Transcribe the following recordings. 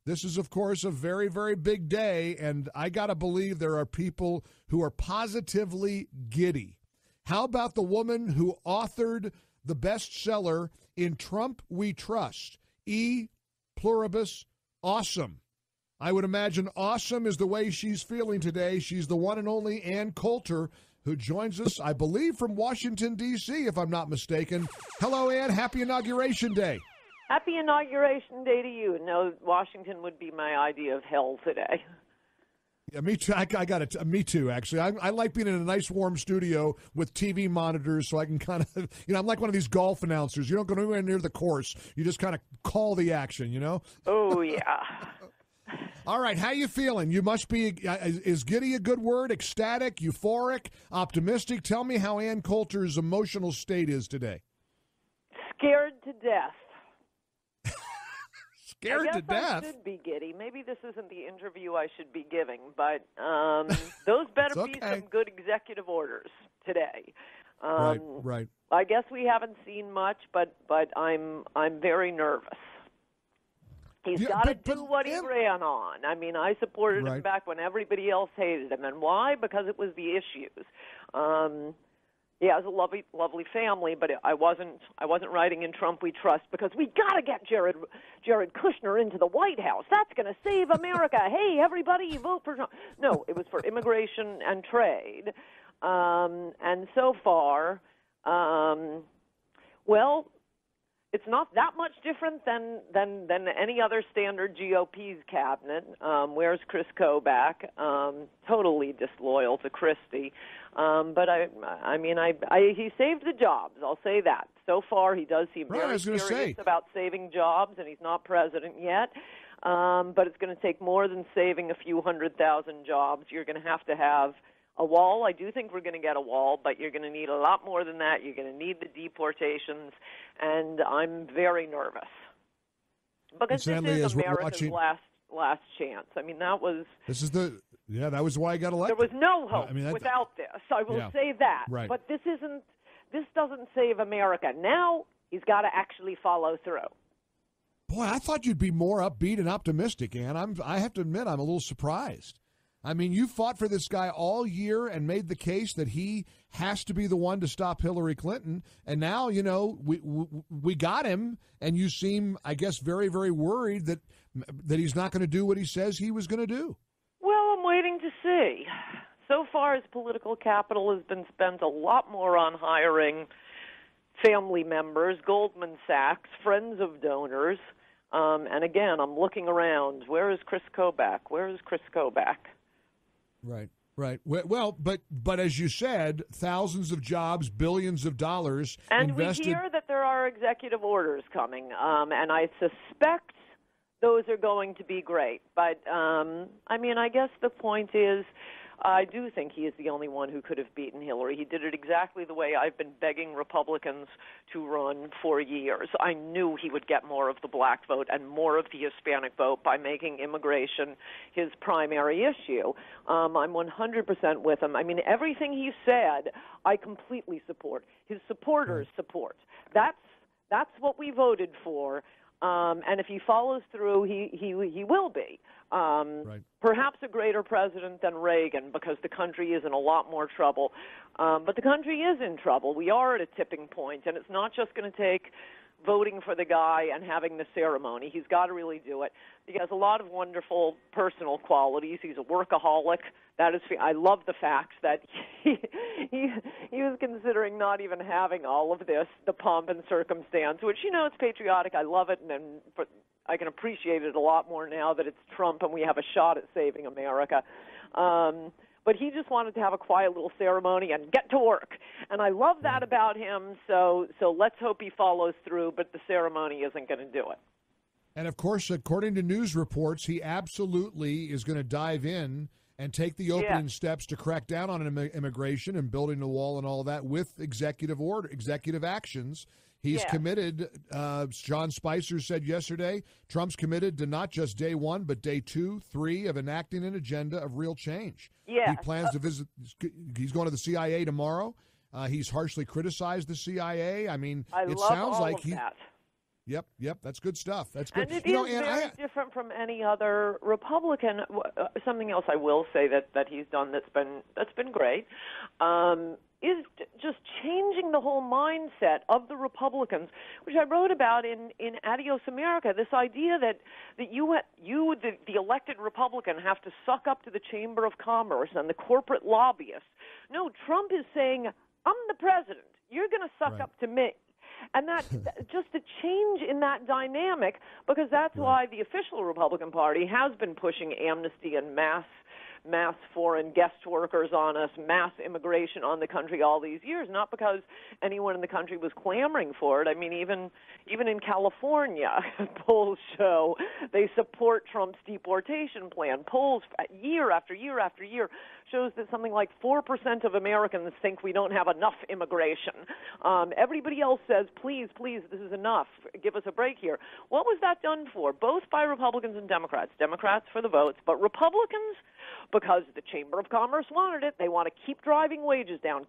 This is, of course, a very, very big day, and I got to believe there are people who are positively giddy. How about the woman who authored the bestseller In Trump We Trust, E Pluribus Awesome? I would imagine awesome is the way she's feeling today. She's the one and only Ann Coulter, who joins us, I believe, from Washington, D.C., if I'm not mistaken. Hello, Ann. Happy Inauguration Day. Happy Inauguration Day to you. No, Washington would be my idea of hell today. Yeah, me too. I got it. Me too, actually. I like being in a nice, warm studio with TV monitors so I can kind of, I'm like one of these golf announcers. You don't go anywhere near the course. You just kind of call the action, Oh, yeah. All right, how you feeling? You must be, is giddy a good word? Ecstatic, euphoric, optimistic? Tell me how Ann Coulter's emotional state is today. Scared to death. Scared to death? I should be giddy. Maybe this isn't the interview I should be giving, but those better be some good executive orders today. Right. I guess we haven't seen much, but I'm very nervous. He's got to do what he ran on. I mean, I supported him back when everybody else hated him. And why? Because it was the issues. He has a lovely family, but I wasn't writing In Trump We Trust because we got to get Jared Kushner into the White House. That's going to save America. Hey, everybody, vote for Trump. No, it was for immigration and trade. And so far, well, it's not that much different than any other standard GOP's cabinet. Where's Chris Kobach? Totally disloyal to Christie. But he saved the jobs. I'll say that. So far, he does seem very serious about saving jobs, and he's not president yet. But it's going to take more than saving a few 100,000 jobs. You're going to have a wall. I do think we're going to get a wall, but you're going to need a lot more than that. You're going to need the deportations, and I'm very nervous because this is America's last chance. I mean, that was why I got elected. There was no hope without this. I will say that. Right. But this doesn't save America. Now he's got to actually follow through. Boy, I thought you'd be more upbeat and optimistic, Ann. I have to admit, I'm a little surprised. I mean, you fought for this guy all year and made the case that he has to be the one to stop Hillary Clinton. And now, we got him, and you seem, I guess, very, very worried that he's not going to do what he says he was going to do. Well, I'm waiting to see. So far, his political capital has been spent a lot more on hiring family members, Goldman Sachs, friends of donors. And again, I'm looking around. Where is Chris Kobach? Right. Well, but as you said, thousands of jobs, billions of dollars invested. And we hear that there are executive orders coming, and I suspect those are going to be great. But, I guess the point is I do think he is the only one who could have beaten Hillary. He did it exactly the way I've been begging Republicans to run for years. I knew he would get more of the black vote and more of the Hispanic vote by making immigration his primary issue. I'm 100% with him. I mean, everything he said, I completely support. His supporters support. That's what we voted for. And if he follows through, he will be. Perhaps a greater president than Reagan because the country is in a lot more trouble. But the country is in trouble. We are at a tipping point, and it's not just going to take voting for the guy and having the ceremony. He's got to really do it. He has a lot of wonderful personal qualities. He's a workaholic. I love the fact that he was considering not even having all of this, the pomp and circumstance, which, it's patriotic. I love it, and I can appreciate it a lot more now that it's Trump and we have a shot at saving America. But he just wanted to have a quiet little ceremony and get to work. And I love that about him, so let's hope he follows through, but the ceremony isn't going to do it. And, of course, according to news reports, he absolutely is going to dive in and take the opening steps to crack down on immigration and building the wall and all that with executive actions. He's committed, John Spicer said yesterday, Trump's committed to not just day one, but day 2, 3 of enacting an agenda of real change. Yeah. He plans to visit, he's going to the CIA tomorrow. He's harshly criticized the CIA. I mean, it sounds like that. Yep. That's good stuff. That's good. And it is very different from any other Republican. Something else I will say that he's done that's been great is just changing the whole mindset of the Republicans, which I wrote about in Adios America. This idea that you the elected Republican, have to suck up to the Chamber of Commerce and the corporate lobbyists. No, Trump is saying, I'm the president. You're going to suck up to me. And that just a change in that dynamic, because that's why the official Republican Party has been pushing amnesty and mass foreign guest workers on us, mass immigration on the country all these years, not because anyone in the country was clamoring for it. I mean, even in California, polls show they support Trump's deportation plan. Polls year after year after year shows that something like 4% of Americans think we don't have enough immigration. Everybody else says, please, this is enough. Give us a break here. What was that done for? Both by Republicans and Democrats. Democrats for the votes, but Republicans, because the Chamber of Commerce wanted it, they want to keep driving wages down.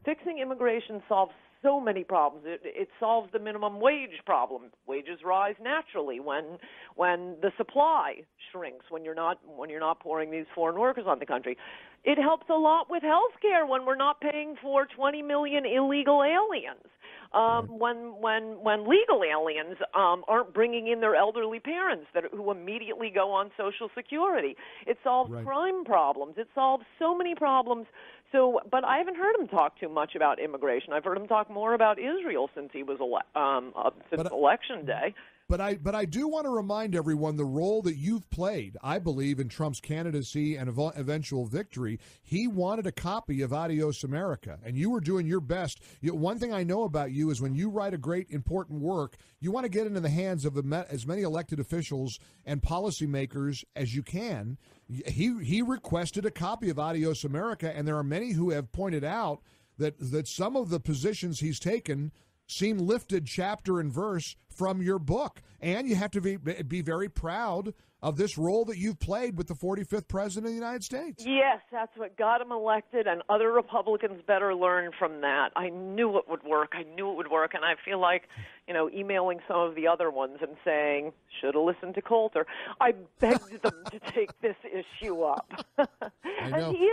Fixing immigration solves so many problems. It solves the minimum wage problem. Wages rise naturally when the supply shrinks, when you're not pouring these foreign workers on the country. It helps a lot with health care when we're not paying for 20 million illegal aliens. When legal aliens aren't bringing in their elderly parents who immediately go on Social Security. It solves crime problems. It solves so many problems. So, but I haven't heard him talk too much about immigration. I've heard him talk more about Israel since he was election day. But I do want to remind everyone the role that you've played, I believe, in Trump's candidacy and eventual victory. He wanted a copy of Adios America, and you were doing your best. One thing I know about you is when you write a great, important work, you want to get into the hands of as many elected officials and policymakers as you can. He requested a copy of Adios America, and there are many who have pointed out that some of the positions he's taken seem lifted chapter and verse from your book. And you have to be very proud of this role that you've played with the 45th president of the United States. Yes, that's what got him elected, and other Republicans better learn from that. I knew it would work, and I feel like, emailing some of the other ones and saying, should have listened to Coulter. I begged them to take this issue up. I know. And he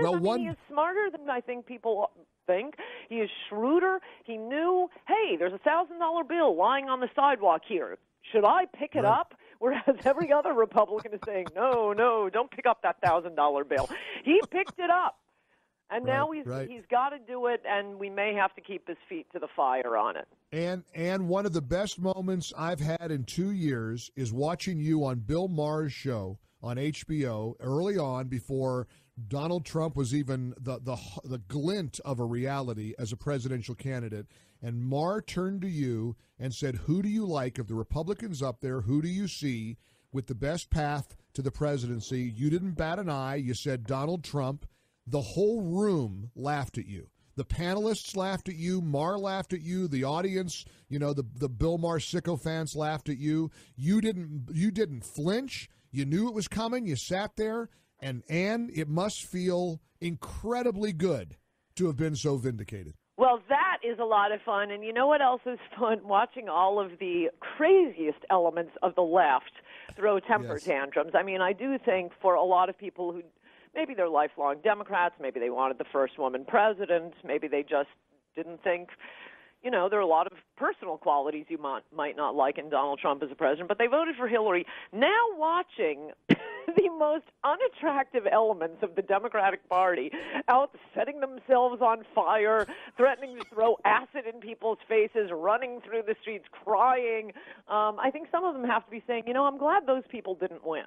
is smarter than I think people think. He is shrewder. He knew, hey, there's a $1,000 bill lying on the sidewalk here. Should I pick it up? Whereas every other Republican is saying, no, don't pick up that $1,000 bill. He picked it up. And now he's got to do it, and we may have to keep his feet to the fire on it. And one of the best moments I've had in 2 years is watching you on Bill Maher's show on HBO early on, before Donald Trump was even the glint of a reality as a presidential candidate. And Maher turned to you and said, who do you like of the Republicans up there? Who do you see with the best path to the presidency? You didn't bat an eye. You said Donald Trump. The whole room laughed at you. The panelists laughed at you. Maher laughed at you. The audience, the Bill Maher sycophants laughed at you. You didn't flinch. You knew it was coming. You sat there. And Ann, it must feel incredibly good to have been so vindicated. Well, that is a lot of fun. And you know what else is fun? Watching all of the craziest elements of the left throw temper tantrums. I mean, I do think for a lot of people who maybe they're lifelong Democrats, maybe they wanted the first woman president, maybe they just didn't think, there are a lot of personal qualities you might not like in Donald Trump as a president, but they voted for Hillary. Now watching the most unattractive elements of the Democratic Party out setting themselves on fire, threatening to throw acid in people's faces, running through the streets, crying, I think some of them have to be saying, I'm glad those people didn't win.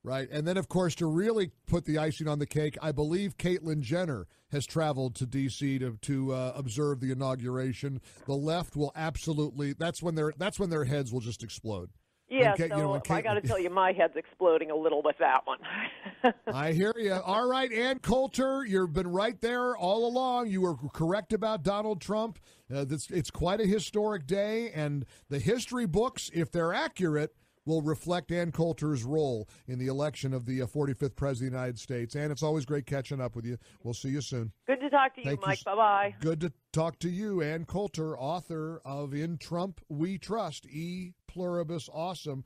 Right. And then, of course, to really put the icing on the cake, I believe Caitlyn Jenner has traveled to D.C. to observe the inauguration. The left will absolutely – that's when their heads will just explode. Yeah, I got to tell you, my head's exploding a little with that one. I hear you. All right, Ann Coulter, you've been right there all along. You were correct about Donald Trump. It's quite a historic day, and the history books, if they're accurate, will reflect Ann Coulter's role in the election of the 45th President of the United States. Ann, it's always great catching up with you. We'll see you soon. Good to talk to you, Mike. Bye-bye. Good to talk to you, Ann Coulter, author of In Trump We Trust, E Pluribus Awesome.